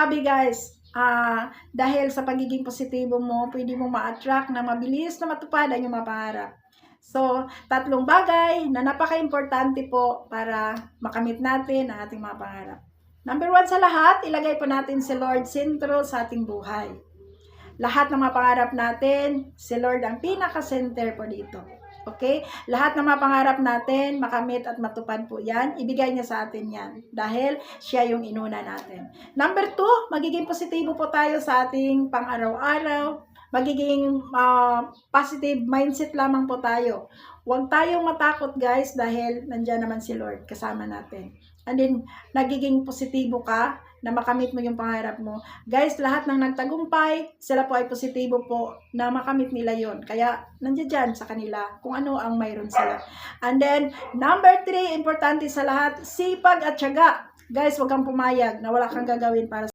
sabi guys, dahil sa pagiging positibo mo, pwede mo ma-attract na mabilis na matupad ang iyong mga pangarap. So, 3 bagay na napaka-importante po para makamit natin ang ating mga pangarap. Number 1 sa lahat, ilagay po natin si Lord sentro sa ating buhay. Lahat ng mga pangarap natin, si Lord ang pinaka-center po dito. Okay? Lahat ng mga pangarap natin, makamit at matupad po yan, ibigay niya sa atin yan. Dahil siya yung inuna natin. Number 2, magiging positibo po tayo sa ating pang-araw-araw. Magiging positive mindset lamang po tayo. Huwag tayong matakot guys dahil nandiyan naman si Lord kasama natin. And then, nagiging positibo ka na makamit mo yung pangarap mo. Guys, lahat ng nagtagumpay, sila po ay positibo po na makamit nila yon. Kaya, nandiyan dyan sa kanila kung ano ang mayroon sila. And then, number 3, importante sa lahat, sipag at tiyaga. Guys, huwag kang pumayag na wala kang gagawin para